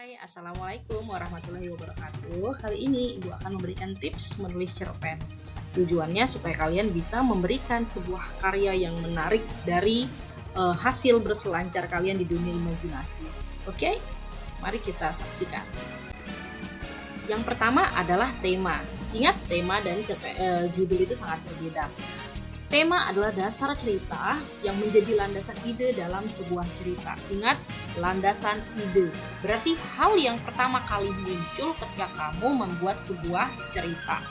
Hai, Assalamualaikum warahmatullahi wabarakatuh. Kali ini Ibu akan memberikan tips menulis cerpen. Tujuannya supaya kalian bisa memberikan sebuah karya yang menarik dari hasil berselancar kalian di dunia imajinasi. Oke, mari kita saksikan. Yang pertama adalah tema. Ingat, tema dan judul itu sangat berbeda. Tema adalah dasar cerita yang menjadi landasan ide dalam sebuah cerita. Ingat, landasan ide. Berarti hal yang pertama kali muncul ketika kamu membuat sebuah cerita.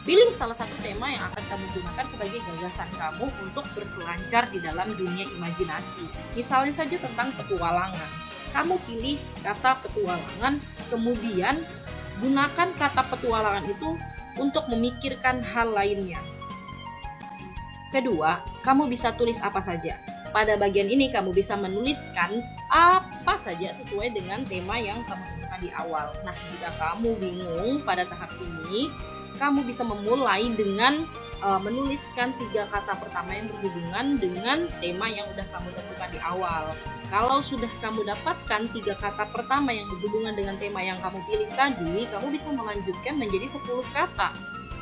Pilih salah satu tema yang akan kamu gunakan sebagai gagasan kamu untuk berselancar di dalam dunia imajinasi. Misalnya saja tentang petualangan. Kamu pilih kata petualangan, kemudian gunakan kata petualangan itu untuk memikirkan hal lainnya. Kedua, kamu bisa tulis apa saja. Pada bagian ini kamu bisa menuliskan apa saja sesuai dengan tema yang kamu tentukan di awal. Nah, jika kamu bingung pada tahap ini, kamu bisa memulai dengan menuliskan 3 kata pertama yang berhubungan dengan tema yang sudah kamu tentukan di awal. Kalau sudah kamu dapatkan 3 kata pertama yang berhubungan dengan tema yang kamu pilih tadi, kamu bisa melanjutkan menjadi 10 kata.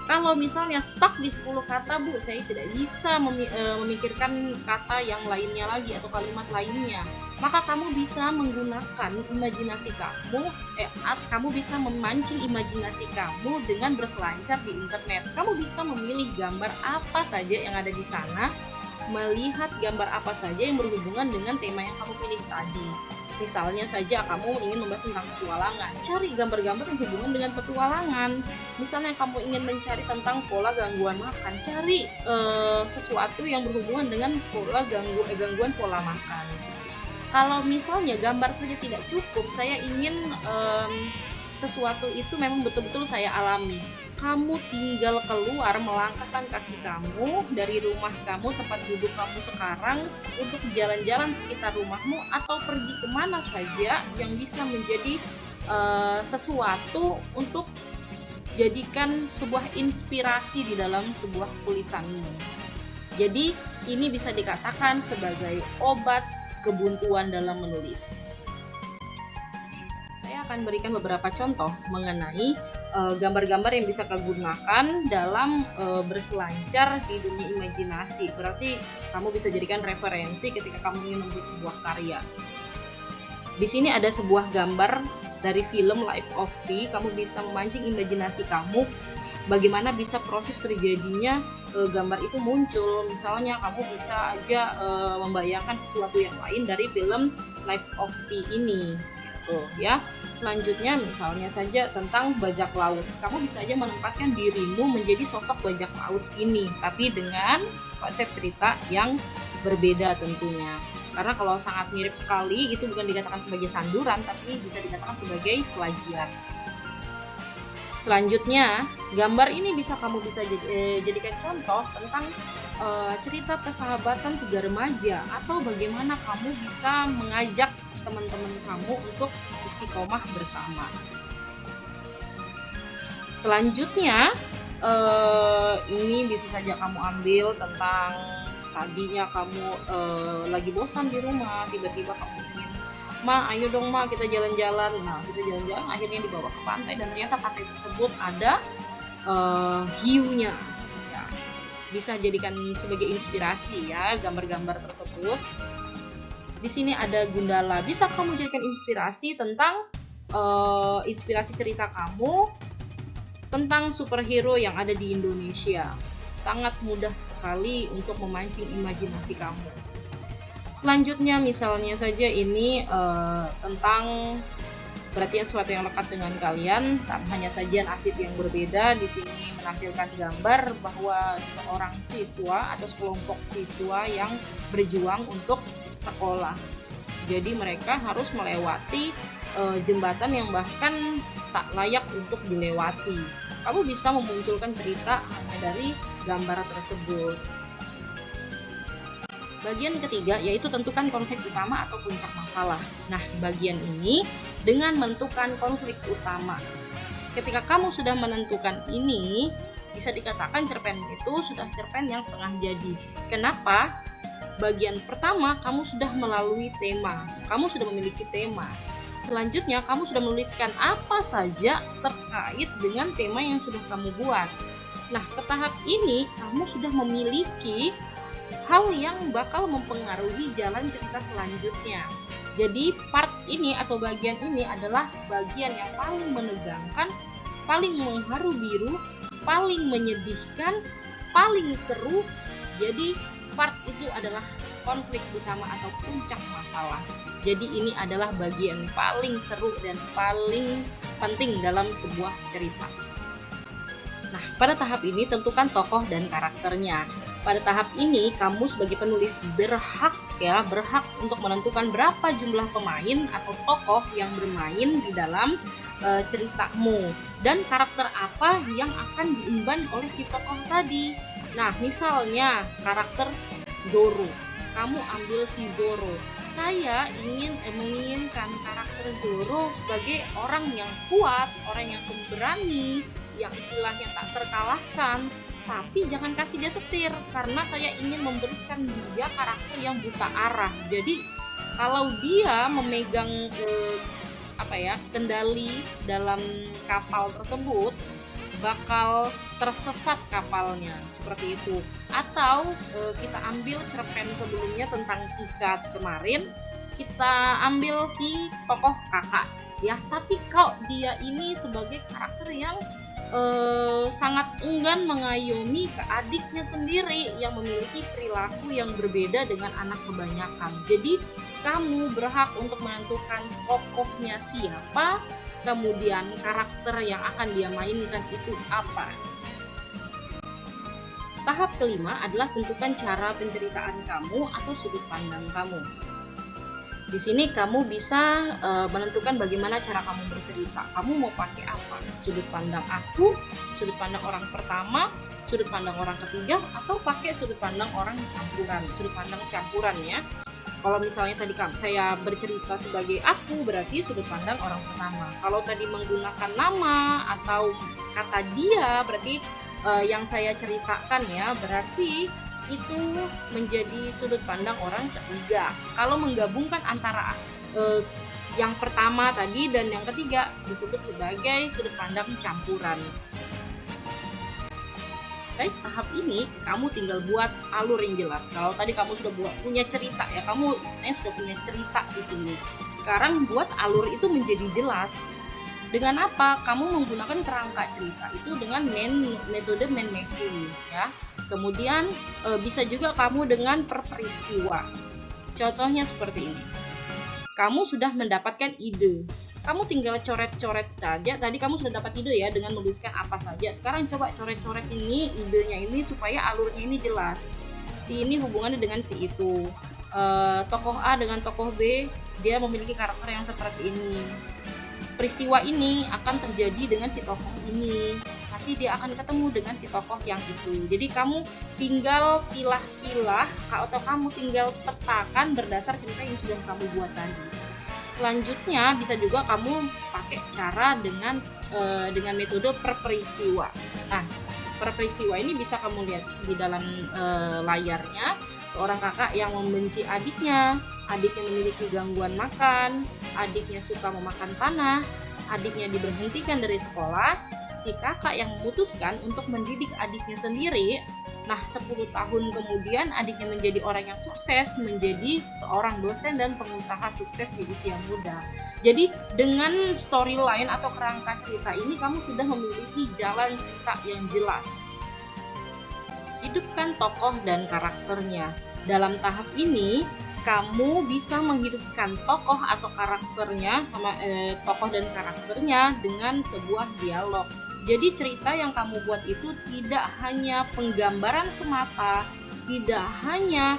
Kalau misalnya stuck di 10 kata, Bu, saya tidak bisa memikirkan kata yang lainnya lagi atau kalimat lainnya. Maka kamu bisa menggunakan imajinasi kamu, kamu bisa memancing imajinasi kamu dengan berselancar di internet. Kamu bisa memilih gambar apa saja yang ada di sana, melihat gambar apa saja yang berhubungan dengan tema yang kamu pilih tadi. Misalnya saja kamu ingin membahas tentang petualangan, cari gambar-gambar yang berhubungan dengan petualangan. Misalnya kamu ingin mencari tentang pola gangguan makan, cari sesuatu yang berhubungan dengan gangguan pola makan. Kalau misalnya gambar saja tidak cukup, saya ingin sesuatu itu memang betul-betul saya alami. Kamu tinggal keluar, melangkahkan kaki kamu dari rumah kamu, tempat duduk kamu sekarang, untuk jalan-jalan sekitar rumahmu atau pergi kemana saja yang bisa menjadi sesuatu untuk jadikan sebuah inspirasi di dalam sebuah tulisanmu. Jadi ini bisa dikatakan sebagai obat kebuntuan dalam menulis. Saya akan berikan beberapa contoh mengenai gambar-gambar yang bisa kamu gunakan dalam berselancar di dunia imajinasi. Berarti kamu bisa jadikan referensi ketika kamu ingin membuat sebuah karya. Di sini ada sebuah gambar dari film Life of Pi. Kamu bisa memancing imajinasi kamu bagaimana bisa proses terjadinya gambar itu muncul. Misalnya kamu bisa aja membayangkan sesuatu yang lain dari film Life of Pi ini. Tuh ya. Selanjutnya misalnya saja tentang bajak laut. Kamu bisa aja menempatkan dirimu menjadi sosok bajak laut ini, tapi dengan konsep cerita yang berbeda tentunya. Karena kalau sangat mirip sekali, itu bukan dikatakan sebagai sanduran, tapi bisa dikatakan sebagai plagiat. Selanjutnya, gambar ini kamu bisa jadikan contoh tentang cerita persahabatan 3 remaja, atau bagaimana kamu bisa mengajak teman-teman kamu untuk istiqomah bersama. Selanjutnya, ini bisa saja kamu ambil tentang tadinya kamu lagi bosan di rumah, tiba-tiba kamu ingin, "Ma, ayo dong Ma, kita jalan-jalan." Nah, kita jalan-jalan, akhirnya dibawa ke pantai dan ternyata pantai tersebut ada hiunya. Ya, bisa jadikan sebagai inspirasi ya gambar-gambar tersebut. Di sini ada Gundala, bisa kamu jadikan inspirasi tentang inspirasi cerita kamu tentang superhero yang ada di Indonesia. Sangat mudah sekali untuk memancing imajinasi kamu. Selanjutnya misalnya saja ini tentang berarti sesuatu yang lekat dengan kalian, hanya sajian asid yang berbeda. Di sini menampilkan gambar bahwa seorang siswa atau sekelompok siswa yang berjuang untuk sekolah. Jadi mereka harus melewati jembatan yang bahkan tak layak untuk dilewati. Kamu bisa memunculkan cerita hanya dari gambar tersebut. Bagian ketiga yaitu tentukan konflik utama atau puncak masalah. Nah, bagian ini dengan menentukan konflik utama. Ketika kamu sudah menentukan ini, bisa dikatakan cerpen itu sudah cerpen yang setengah jadi. Kenapa? Bagian pertama kamu sudah melalui tema, kamu sudah memiliki tema. Selanjutnya, kamu sudah menuliskan apa saja terkait dengan tema yang sudah kamu buat. Nah, ke tahap ini kamu sudah memiliki hal yang bakal mempengaruhi jalan cerita selanjutnya. Jadi, part ini atau bagian ini adalah bagian yang paling menegangkan, paling mengharu biru, paling menyedihkan, paling seru. Jadi, part itu adalah konflik utama atau puncak masalah. Jadi ini adalah bagian paling seru dan paling penting dalam sebuah cerita. Nah, pada tahap ini tentukan tokoh dan karakternya. Pada tahap ini kamu sebagai penulis berhak untuk menentukan berapa jumlah pemain atau tokoh yang bermain di dalam ceritamu dan karakter apa yang akan diemban oleh si tokoh tadi. Nah, misalnya karakter Zoro. Kamu ambil si Zoro. Saya menginginkan karakter Zoro sebagai orang yang kuat, orang yang pemberani, yang istilahnya tak terkalahkan. Tapi jangan kasih dia setir, karena saya ingin memberikan dia karakter yang buta arah. Jadi kalau dia memegang kendali dalam kapal tersebut, bakal tersesat kapalnya, seperti itu. Atau kita ambil cerpen sebelumnya tentang Tika kemarin, kita ambil si tokoh kakak ya, tapi kok dia ini sebagai karakter yang sangat enggan mengayomi ke adiknya sendiri yang memiliki perilaku yang berbeda dengan anak kebanyakan. Jadi kamu berhak untuk menentukan tokohnya siapa, kemudian karakter yang akan dia mainkan itu apa. Tahap kelima adalah tentukan cara penceritaan kamu atau sudut pandang kamu. Di sini kamu bisa menentukan bagaimana cara kamu bercerita. Kamu mau pakai apa? Sudut pandang aku, sudut pandang orang pertama, sudut pandang orang ketiga, atau pakai sudut pandang orang campuran. Sudut pandang campuran ya. Kalau misalnya tadi saya bercerita sebagai aku, berarti sudut pandang orang pertama. Kalau tadi menggunakan nama atau kata dia, berarti yang saya ceritakan ya, berarti itu menjadi sudut pandang orang ketiga. Kalau menggabungkan antara yang pertama tadi dan yang ketiga disebut sebagai sudut pandang campuran. Baik, tahap ini kamu tinggal buat alur yang jelas. Kalau tadi kamu sudah punya cerita ya, kamu sebenarnya sudah punya cerita di sini. Sekarang buat alur itu menjadi jelas. Dengan apa? Kamu menggunakan kerangka cerita itu dengan metode mind mapping ya. Kemudian bisa juga kamu dengan per peristiwa. Contohnya seperti ini. Kamu sudah mendapatkan ide. Kamu tinggal coret-coret saja. Tadi kamu sudah dapat ide ya dengan menuliskan apa saja. Sekarang coba coret-coret ini idenya ini supaya alurnya ini jelas. Si ini hubungannya dengan si itu. Tokoh A dengan tokoh B, dia memiliki karakter yang seperti ini. Peristiwa ini akan terjadi dengan si tokoh ini, nanti dia akan ketemu dengan si tokoh yang itu. Jadi kamu tinggal pilah-pilah atau kamu tinggal petakan berdasar cerita yang sudah kamu buat tadi. Selanjutnya bisa juga kamu pakai cara dengan metode per peristiwa. Nah, per peristiwa ini bisa kamu lihat di dalam layarnya. Seorang kakak yang membenci adiknya memiliki gangguan makan, adiknya suka memakan tanah, adiknya diberhentikan dari sekolah, si kakak yang memutuskan untuk mendidik adiknya sendiri. Nah, 10 tahun kemudian adiknya menjadi orang yang sukses, menjadi seorang dosen dan pengusaha sukses di usia muda. Jadi dengan storyline atau kerangka cerita ini kamu sudah memiliki jalan cerita yang jelas. Hidupkan tokoh dan karakternya. Dalam tahap ini kamu bisa menghidupkan tokoh atau karakternya tokoh dan karakternya dengan sebuah dialog. Jadi cerita yang kamu buat itu tidak hanya penggambaran semata, tidak hanya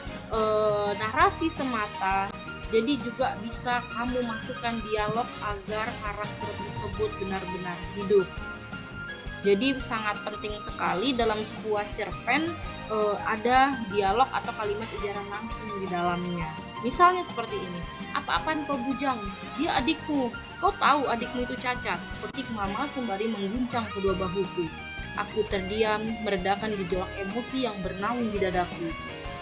narasi semata. Jadi juga bisa kamu masukkan dialog agar karakter tersebut benar-benar hidup. Jadi sangat penting sekali dalam sebuah cerpen ada dialog atau kalimat ujaran langsung di dalamnya. Misalnya seperti ini, apa-apaan kau bujang? Dia adikmu. Kau tahu adikmu itu cacat. Petik mama sembari mengguncang kedua bahuku. Aku terdiam, meredakan gejolak emosi yang bernaung di dadaku.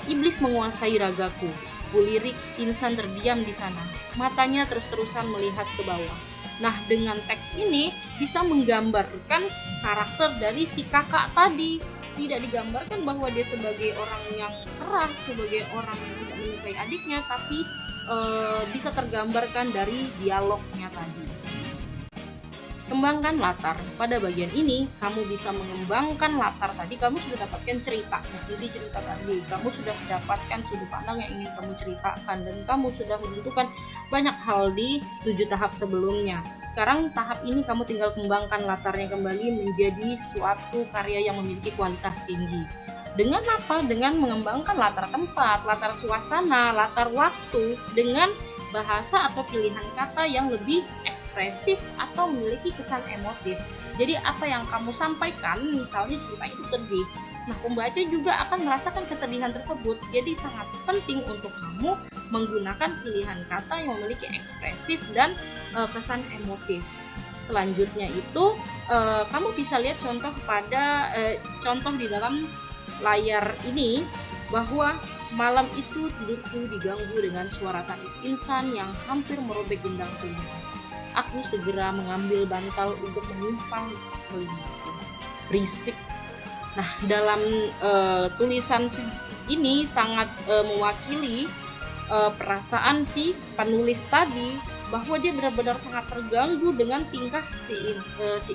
Iblis menguasai ragaku. Kulirik Insan terdiam di sana, matanya terus-terusan melihat ke bawah. Nah, dengan teks ini bisa menggambarkan karakter dari si kakak tadi. Tidak digambarkan bahwa dia sebagai orang yang keras, sebagai orang yang tidak menyukai adiknya, tapi bisa tergambarkan dari dialognya tadi. Kembangkan latar. Pada bagian ini, kamu bisa mengembangkan latar tadi. Kamu sudah dapatkan ceritanya, jadi cerita tadi. Kamu sudah mendapatkan sudut pandang yang ingin kamu ceritakan, dan kamu sudah menentukan banyak hal di 7 tahap sebelumnya. Sekarang tahap ini kamu tinggal kembangkan latarnya kembali menjadi suatu karya yang memiliki kualitas tinggi. Dengan apa? Dengan mengembangkan latar tempat, latar suasana, latar waktu, dengan bahasa atau pilihan kata yang lebih ekspresif atau memiliki kesan emotif. Jadi apa yang kamu sampaikan, misalnya cerita itu sedih, nah pembaca juga akan merasakan kesedihan tersebut. Jadi sangat penting untuk kamu menggunakan pilihan kata yang memiliki ekspresif dan kesan emotif. Selanjutnya itu kamu bisa lihat contoh di dalam layar ini, bahwa malam itu tidurku diganggu dengan suara tangis Insan yang hampir merobek gendang telinga. Aku segera mengambil bantal untuk menumpang telingaku. Berisik. Nah, dalam tulisan ini sangat mewakili perasaan si penulis tadi, bahwa dia benar-benar sangat terganggu dengan tingkah si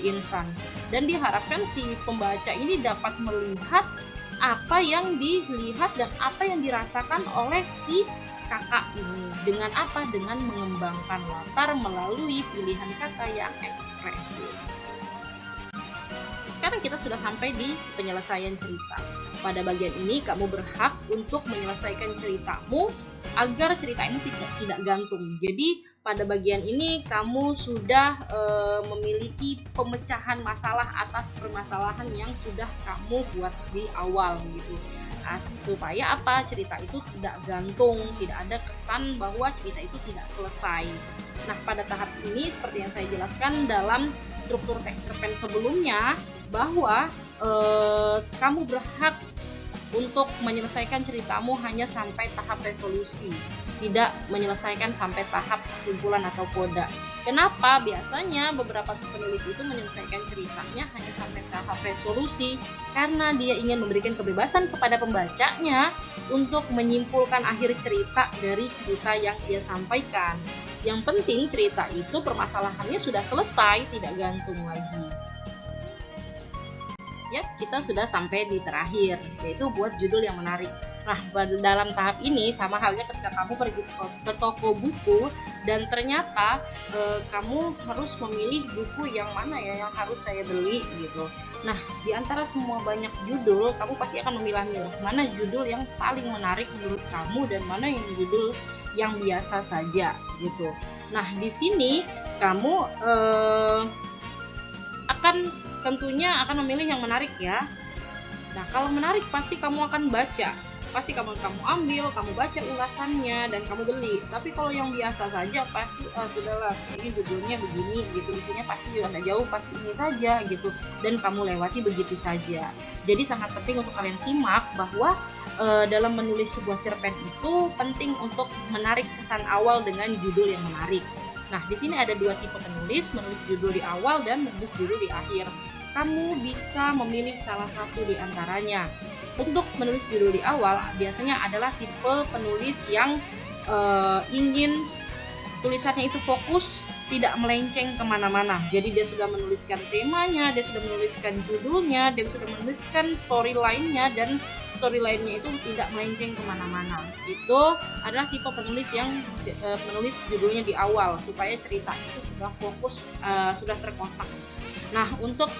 Insan, dan diharapkan si pembaca ini dapat melihat apa yang dilihat dan apa yang dirasakan oleh si kakak ini. Dengan apa? Dengan mengembangkan latar melalui pilihan kata yang ekspresif. Sekarang kita sudah sampai di penyelesaian cerita. Pada bagian ini kamu berhak untuk menyelesaikan ceritamu agar cerita ini tidak gantung. Jadi pada bagian ini kamu sudah memiliki pemecahan masalah atas permasalahan yang sudah kamu buat di awal begitu. Supaya apa? Cerita itu tidak gantung, tidak ada kesan bahwa cerita itu tidak selesai. Nah, pada tahap ini seperti yang saya jelaskan dalam struktur teks cerpen sebelumnya, bahwa kamu berhak untuk menyelesaikan ceritamu hanya sampai tahap resolusi, tidak menyelesaikan sampai tahap kesimpulan atau koda. Kenapa? Biasanya beberapa penulis itu menyelesaikan ceritanya hanya sampai tahap resolusi karena dia ingin memberikan kebebasan kepada pembacanya untuk menyimpulkan akhir cerita dari cerita yang dia sampaikan. Yang penting cerita itu permasalahannya sudah selesai, tidak gantung lagi. Ya, kita sudah sampai di terakhir, yaitu buat judul yang menarik. Nah, dalam tahap ini sama halnya ketika kamu pergi ke toko buku dan ternyata kamu harus memilih buku yang mana ya yang harus saya beli gitu. Nah, di antara semua banyak judul, kamu pasti akan memilah-milah mana judul yang paling menarik menurut kamu dan mana yang judul yang biasa saja gitu. Nah, di sini kamu tentunya akan memilih yang menarik ya. Nah, kalau menarik pasti kamu akan baca, pasti kamu ambil, kamu baca ulasannya dan kamu beli. Tapi kalau yang biasa saja pasti sudahlah, ini judulnya begini gitu, isinya pasti ada jauh, pasti ini saja gitu, dan kamu lewati begitu saja. Jadi sangat penting untuk kalian simak bahwa dalam menulis sebuah cerpen itu penting untuk menarik kesan awal dengan judul yang menarik. Nah, di sini ada dua tipe penulis, menulis judul di awal dan menulis judul di akhir. Kamu bisa memilih salah satu di antaranya. Untuk menulis judul di awal, biasanya adalah tipe penulis yang ingin tulisannya itu fokus, tidak melenceng kemana-mana. Jadi dia sudah menuliskan temanya, dia sudah menuliskan judulnya, dia sudah menuliskan storyline-nya, dan storyline-nya itu tidak melenceng kemana-mana. Itu adalah tipe penulis yang menulis judulnya di awal, supaya cerita itu sudah fokus, sudah terkotak. Nah, untuk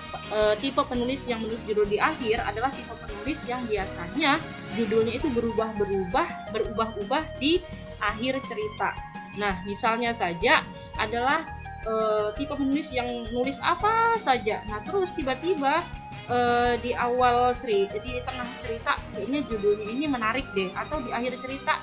tipe penulis yang menulis judul di akhir adalah tipe penulis yang biasanya judulnya itu berubah-ubah di akhir cerita. Nah, misalnya saja adalah tipe penulis yang nulis apa saja. Nah, terus tiba-tiba di tengah cerita kayaknya judulnya ini menarik deh, atau di akhir cerita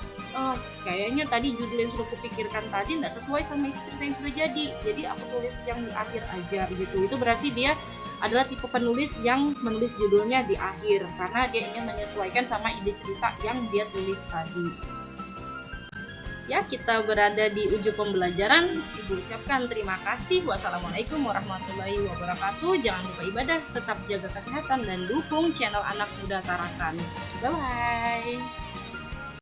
kayaknya tadi judul yang sudah kupikirkan tadi tidak sesuai sama isi cerita yang sudah jadi aku tulis yang di akhir aja gitu. Itu berarti dia adalah tipe penulis yang menulis judulnya di akhir karena dia ingin menyesuaikan sama ide cerita yang dia tulis tadi. Ya, kita berada di ujung pembelajaran. Ibu ucapkan terima kasih. Wassalamualaikum warahmatullahi wabarakatuh. Jangan lupa ibadah, tetap jaga kesehatan, dan dukung channel Anak Muda Tarakan. Bye-bye.